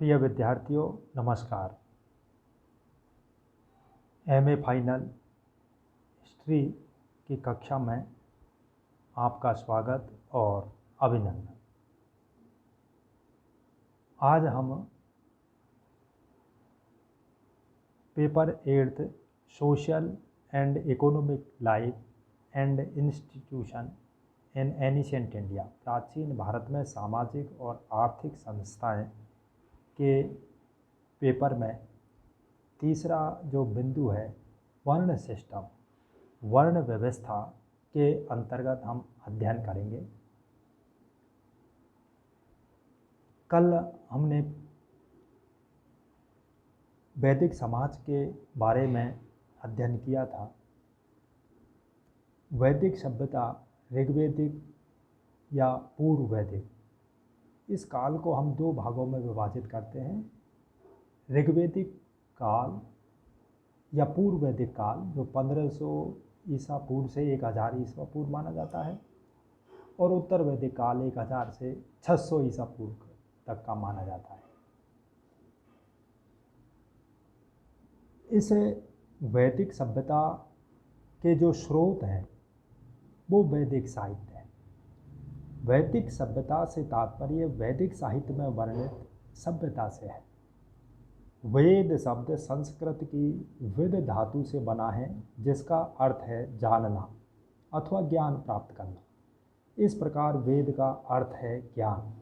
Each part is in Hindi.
प्रिय विद्यार्थियों, नमस्कार। एमए फाइनल हिस्ट्री की कक्षा में आपका स्वागत और अभिनंदन। आज हम paper 8 social and economic life and institution in ancient India, प्राचीन भारत में सामाजिक और आर्थिक संस्थाएं के पेपर में तीसरा जो बिंदु है वर्ण सिस्टम, वर्ण व्यवस्था के अंतर्गत हम अध्ययन करेंगे। कल हमने वैदिक समाज के बारे में अध्ययन किया था। वैदिक सभ्यता ऋग्वैदिक या पूर्व वैदिक, इस काल को हम दो भागों में विभाजित करते हैं। ऋग्वैदिक काल या पूर्व वैदिक काल जो 1500 ईसा पूर्व से 1000 ईसा पूर्व माना जाता है, और उत्तर वैदिक काल 1000 से 600 ईसा पूर्व तक का माना जाता है। इस वैदिक सभ्यता के जो स्रोत हैं वो वैदिक साहित्य है। वैदिक सभ्यता से तात्पर्य वैदिक साहित्य में वर्णित सभ्यता से है। वेद शब्द संस्कृत की विद धातु से बना है, जिसका अर्थ है जानना अथवा ज्ञान प्राप्त करना। इस प्रकार वेद का अर्थ है ज्ञान।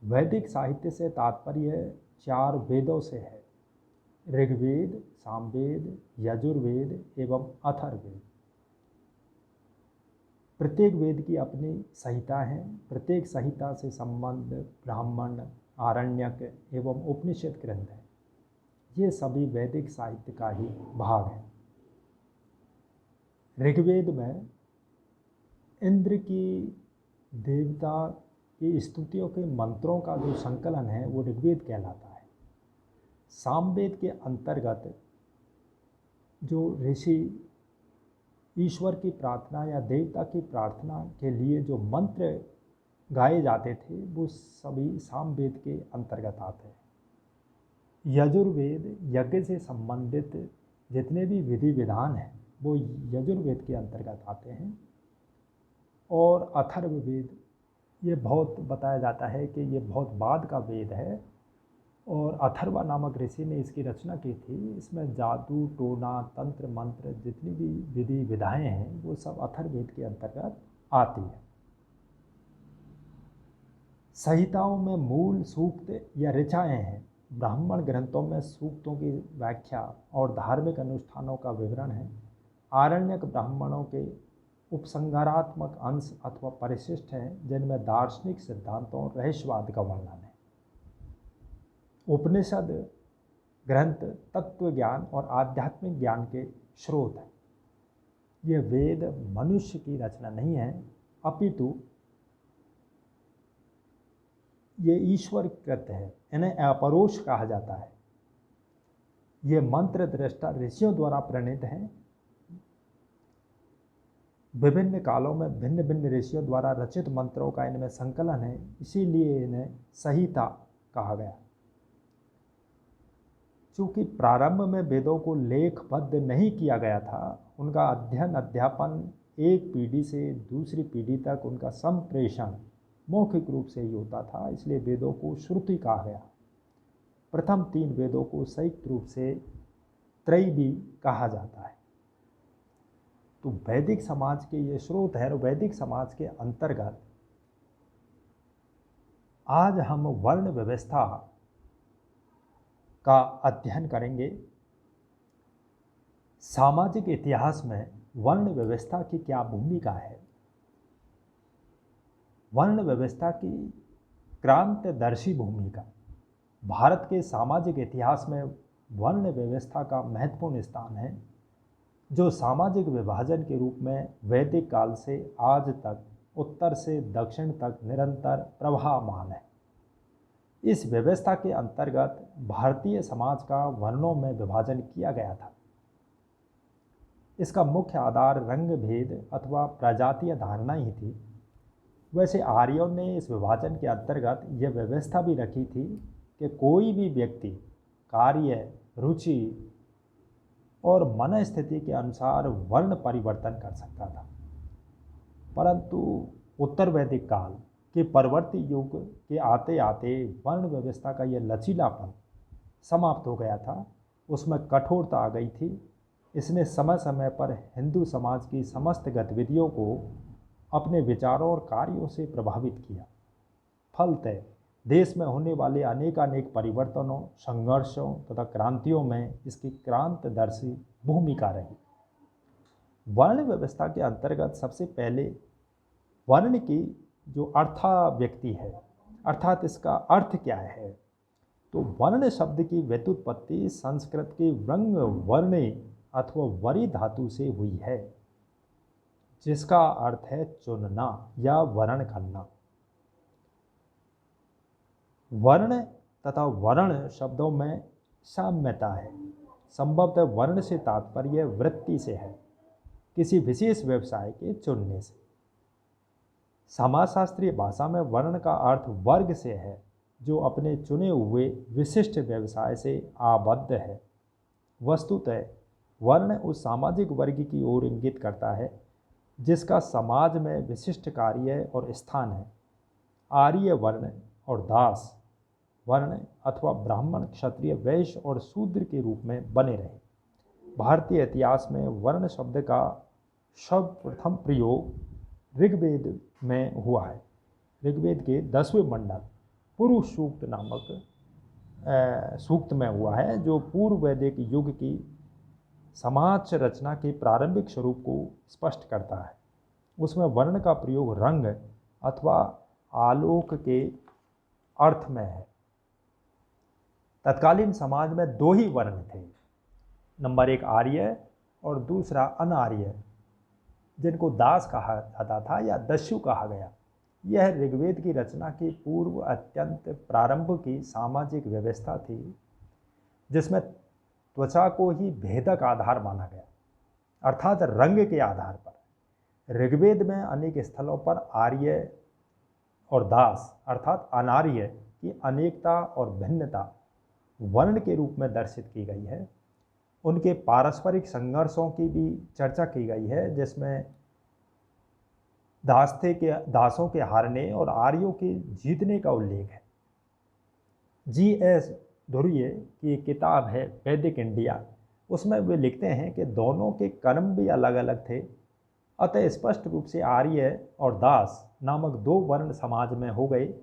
वैदिक साहित्य से तात्पर्य 4 वेदों से है: ऋग्वेद, सामवेद, यजुर्वेद एवं अथर्ववेद। प्रत्येक वेद की अपनी संहिता है। प्रत्येक संहिता से संबंध ब्राह्मण, आरण्यक एवं उपनिषद ग्रंथ है। ये सभी वैदिक साहित्य का ही भाग है। ऋग्वेद में इंद्र की देवता की स्तुतियों के मंत्रों का जो संकलन है वो ऋग्वेद कहलाता है। सामवेद के अंतर्गत जो ऋषि ईश्वर की प्रार्थना या देवता की प्रार्थना के लिए जो मंत्र गाए जाते थे वो सभी सामवेद के अंतर्गत आते हैं। यजुर्वेद यज्ञ से संबंधित जितने भी विधि विधान हैं वो यजुर्वेद के अंतर्गत आते हैं। और अथर्ववेद ये बहुत बताया जाता है कि ये बहुत बाद का वेद है, और अथर्वा नामक ऋषि ने इसकी रचना की थी। इसमें जादू, टोना, तंत्र, मंत्र जितनी भी विधि विधाएँ हैं वो सब अथर्ववेद के अंतर्गत आती है। संहिताओं में मूल सूक्त या ऋचाएँ हैं। ब्राह्मण ग्रंथों में सूक्तों की व्याख्या और धार्मिक अनुष्ठानों का विवरण है। आरण्यक ब्राह्मणों के उपसंहारात्मक अंश अथवा परिशिष्ट हैं, जिनमें दार्शनिक सिद्धांतों, रहस्यवाद का वर्णन है। उपनिषद ग्रंथ तत्व ज्ञान और आध्यात्मिक ज्ञान के स्रोत हैं। ये वेद मनुष्य की रचना नहीं है, अपितु ये ईश्वर कृत है। इन्हें अपरोक्ष कहा जाता है। ये मंत्र दृष्टा ऋषियों द्वारा प्रणीत हैं। विभिन्न कालों में भिन्न भिन्न ऋषियों द्वारा रचित मंत्रों का इनमें संकलन है, इसीलिए इन्हें संहिता कहा गया। चूँकि प्रारंभ में वेदों को लेखबद्ध नहीं किया गया था, उनका अध्ययन अध्यापन एक पीढ़ी से दूसरी पीढ़ी तक उनका संप्रेषण मौखिक रूप से ही होता था, इसलिए वेदों को श्रुति कहा गया। प्रथम 3 वेदों को संयुक्त रूप से त्रयी भी कहा जाता है। तो वैदिक समाज के ये स्रोत है। और वैदिक समाज के अंतर्गत आज हम वर्ण व्यवस्था का अध्ययन करेंगे। सामाजिक इतिहास में वर्ण व्यवस्था की क्या भूमिका है, वर्ण व्यवस्था की क्रांतिदर्शी भूमिका। भारत के सामाजिक इतिहास में वर्ण व्यवस्था का महत्वपूर्ण स्थान है, जो सामाजिक विभाजन के रूप में वैदिक काल से आज तक उत्तर से दक्षिण तक निरंतर प्रवाहमान है। इस व्यवस्था के अंतर्गत भारतीय समाज का वर्णों में विभाजन किया गया था। इसका मुख्य आधार रंग भेद अथवा प्रजातीय धारणा ही थी। वैसे आर्यों ने इस विभाजन के अंतर्गत यह व्यवस्था भी रखी थी कि कोई भी व्यक्ति कार्य, रुचि और मन स्थिति के अनुसार वर्ण परिवर्तन कर सकता था। परंतु उत्तर वैदिक काल के परवर्ती युग के आते आते वर्ण व्यवस्था का यह लचीलापन समाप्त हो गया था, उसमें कठोरता आ गई थी। इसने समय समय पर हिंदू समाज की समस्त गतिविधियों को अपने विचारों और कार्यों से प्रभावित किया। फलतः देश में होने वाले अनेकानेक परिवर्तनों, संघर्षों तथा क्रांतियों में इसकी क्रांतिदर्शी भूमिका रही। वर्ण व्यवस्था के अंतर्गत सबसे पहले वर्ण की जो अर्थाव्यक्ति है, अर्थात इसका अर्थ क्या है, तो वर्ण शब्द की व्युत्पत्ति संस्कृत के वृंग वर्णे अथवा वरि धातु से हुई है, जिसका अर्थ है चुनना या वर्ण करना। वर्ण तथा वर्ण शब्दों में साम्यता है। संभवतः वर्ण से तात्पर्य वृत्ति से है, किसी विशेष व्यवसाय के चुनने से। समाजशास्त्रीय भाषा में वर्ण का अर्थ वर्ग से है, जो अपने चुने हुए विशिष्ट व्यवसाय से आबद्ध है। वस्तुतः वर्ण उस सामाजिक वर्ग की ओर इंगित करता है जिसका समाज में विशिष्ट कार्य और स्थान है। आर्य वर्ण और दास वर्ण अथवा ब्राह्मण, क्षत्रिय, वैश्य और शूद्र के रूप में बने रहे। भारतीय इतिहास में वर्ण शब्द का सर्वप्रथम प्रयोग ऋग्वेद में हुआ है। ऋग्वेद के 10वें मंडल पूर्व सूक्त नामक सूक्त में हुआ है, जो पूर्व वैदिक युग की समाज रचना के प्रारंभिक स्वरूप को स्पष्ट करता है। उसमें वर्ण का प्रयोग रंग अथवा आलोक के अर्थ में है। तत्कालीन समाज में दो ही वर्ण थे, नंबर 1 आर्य और दूसरा अनार्य, जिनको दास कहा जाता था या दस्यु कहा गया। यह ऋग्वेद की रचना के पूर्व अत्यंत प्रारंभ की सामाजिक व्यवस्था थी, जिसमें त्वचा को ही भेदक आधार माना गया, अर्थात रंग के आधार पर। ऋग्वेद में अनेक स्थलों पर आर्य और दास अर्थात अनार्य की अनेकता और भिन्नता वर्ण के रूप में दर्शित की गई है। उनके पारस्परिक संघर्षों की भी चर्चा की गई है, जिसमें दासों के हारने और आर्यों के जीतने का उल्लेख है। G.S. धुर्वे की एक किताब है वैदिक इंडिया, उसमें वे लिखते हैं कि दोनों के कर्म भी अलग अलग थे, अतः स्पष्ट रूप से आर्य और दास नामक दो वर्ण समाज में हो गए,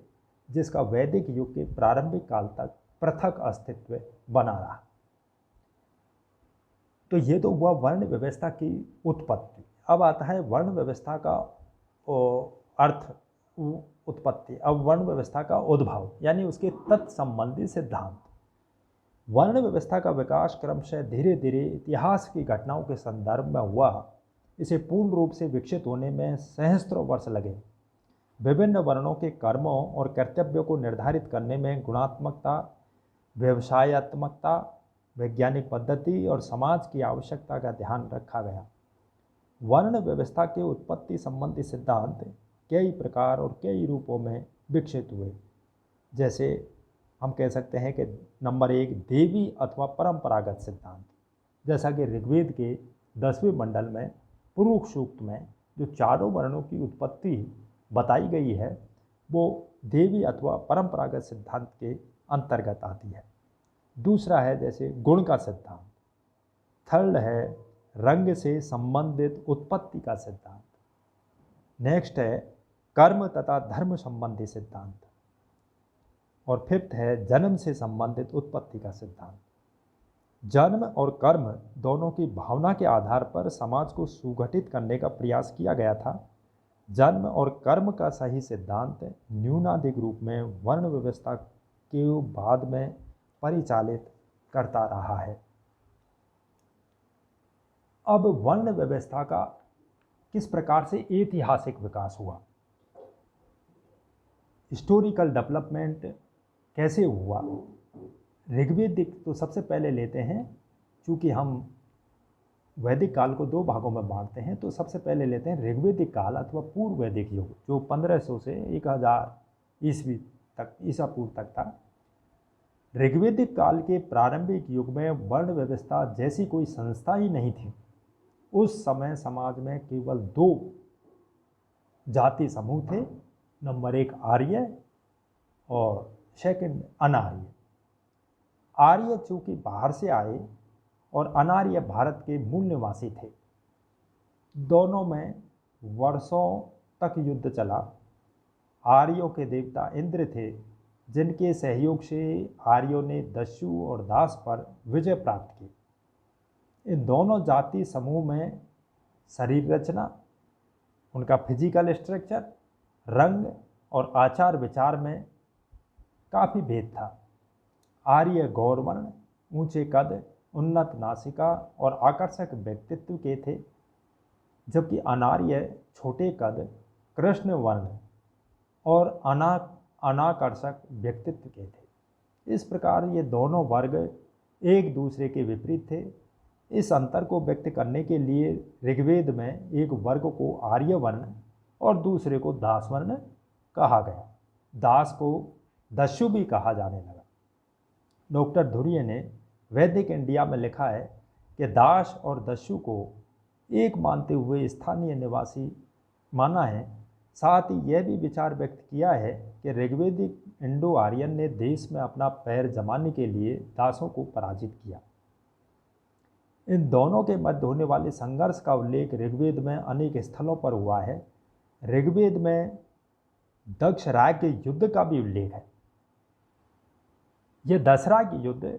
जिसका वैदिक युग के प्रारंभिक काल तक पृथक अस्तित्व बना रहा। तो ये तो हुआ वर्ण व्यवस्था की उत्पत्ति। अब आता है वर्ण व्यवस्था का अर्थ उत्पत्ति। अब वर्ण व्यवस्था का उद्भव यानी उसके तत्संबंधी सिद्धांत। वर्ण व्यवस्था का विकास क्रमशः धीरे धीरे इतिहास की घटनाओं के संदर्भ में हुआ। इसे पूर्ण रूप से विकसित होने में सहस्त्रों वर्ष लगे। विभिन्न वर्णों के कर्मों और कर्तव्यों को निर्धारित करने में गुणात्मकता, व्यवसायत्मकता, वैज्ञानिक पद्धति और समाज की आवश्यकता का ध्यान रखा गया। वर्ण व्यवस्था के उत्पत्ति संबंधी सिद्धांत कई प्रकार और कई रूपों में विकसित हुए। जैसे हम कह सकते हैं कि नंबर 1 देवी अथवा परंपरागत सिद्धांत, जैसा कि ऋग्वेद के 10वें मंडल में पूर्व सूक्त में जो चारों वर्णों की उत्पत्ति बताई गई है, वो देवी अथवा परंपरागत सिद्धांत के अंतर्गत आती है। दूसरा है जैसे गुण का सिद्धांत। थर्ड है रंग से संबंधित उत्पत्ति का सिद्धांत। नेक्स्ट है कर्म तथा धर्म संबंधी सिद्धांत। और फिफ्थ है जन्म से संबंधित उत्पत्ति का सिद्धांत। जन्म और कर्म दोनों की भावना के आधार पर समाज को सुगठित करने का प्रयास किया गया था। जन्म और कर्म का सही सिद्धांत न्यूनाधिक रूप में वर्ण व्यवस्था के बाद में परिचालित करता रहा है। अब वर्ण व्यवस्था का किस प्रकार से ऐतिहासिक विकास हुआ, हिस्टोरिकल डेवलपमेंट कैसे हुआ। ऋग्वेद तो सबसे पहले लेते हैं, चूँकि हम वैदिक काल को दो भागों में बांटते हैं। तो सबसे पहले लेते हैं ऋग्वेदिक काल अथवा पूर्व वैदिक युग, जो 1500 से 1000 ईस्वी तक, ईसा पूर्व तक था। ऋग्वेदिक काल के प्रारंभिक युग में वर्ण व्यवस्था जैसी कोई संस्था ही नहीं थी। उस समय समाज में केवल दो जाति समूह थे, नंबर 1 आर्य और सेकंड अनार्य। आर्य चूंकि बाहर से आए और अनार्य भारत के मूल निवासी थे। दोनों में वर्षों तक युद्ध चला। आर्यों के देवता इंद्र थे, जिनके सहयोग से आर्यों ने दस्यु और दास पर विजय प्राप्त की। इन दोनों जाति समूह में शरीर रचना, उनका फिजिकल स्ट्रक्चर, रंग और आचार विचार में काफ़ी भेद था। आर्य गौरवर्ण, ऊंचे कद, उन्नत नासिका और आकर्षक व्यक्तित्व के थे, जबकि अनार्य छोटे कद, कृष्ण वर्ण और अनाकर्षक व्यक्तित्व के थे। इस प्रकार ये दोनों वर्ग एक दूसरे के विपरीत थे। इस अंतर को व्यक्त करने के लिए ऋग्वेद में एक वर्ग को आर्य वर्ण और दूसरे को दास वर्ण कहा गया। दास को दस्यु भी कहा जाने लगा। डॉक्टर धुर्य ने वैदिक इंडिया में लिखा है कि दास और दस्यु को एक मानते हुए स्थानीय निवासी माना है। साथ ही यह भी विचार व्यक्त किया है कि ऋग्वेदिक इंडो आर्यन ने देश में अपना पैर जमाने के लिए दासों को पराजित किया। इन दोनों के मध्य होने वाले संघर्ष का उल्लेख ऋग्वेद में अनेक स्थलों पर हुआ है। ऋग्वेद में दक्ष राय के युद्ध का भी उल्लेख है। यह दसरा की युद्ध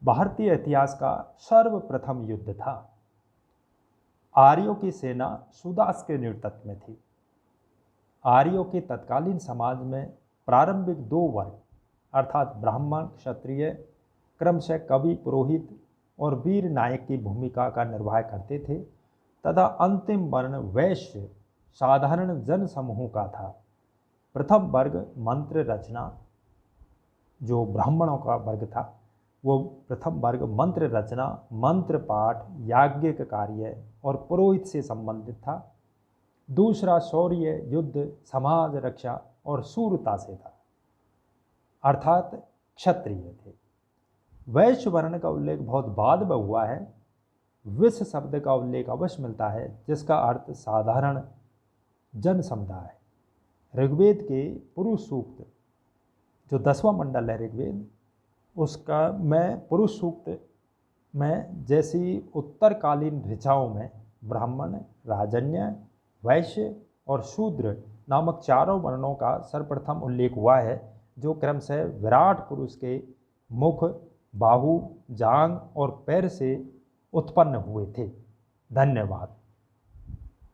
भारतीय इतिहास का सर्वप्रथम युद्ध था। आर्यों की सेना सुदास के नेतृत्व में थी। आर्यों के तत्कालीन समाज में प्रारंभिक दो वर्ग अर्थात ब्राह्मण क्षत्रिय क्रमशः कवि पुरोहित और वीर नायक की भूमिका का निर्वाह करते थे तथा अंतिम वर्ण वैश्य साधारण जन समूह का था। प्रथम वर्ग मंत्र रचना, जो ब्राह्मणों का वर्ग था, वो प्रथम वर्ग मंत्र रचना, मंत्र पाठ, याज्ञिक कार्य और पुरोहित से संबंधित था। दूसरा शौर्य, युद्ध, समाज रक्षा और शूरता से था, अर्थात क्षत्रिय थे। वैश्य वर्ण का उल्लेख बहुत बाद में हुआ है। विश्व शब्द का उल्लेख अवश्य मिलता है, जिसका अर्थ साधारण जन समुदाय। ऋग्वेद के पुरुष सूक्त, जो 10वां मंडल है ऋग्वेद, उसका में पुरुष सूक्त में जैसी उत्तरकालीन ऋचाओं में ब्राह्मण, राजन्य, वैश्य और शूद्र नामक चारों वर्णों का सर्वप्रथम उल्लेख हुआ है, जो क्रमशः विराट पुरुष के मुख, बाहु, जांघ और पैर से उत्पन्न हुए थे। धन्यवाद।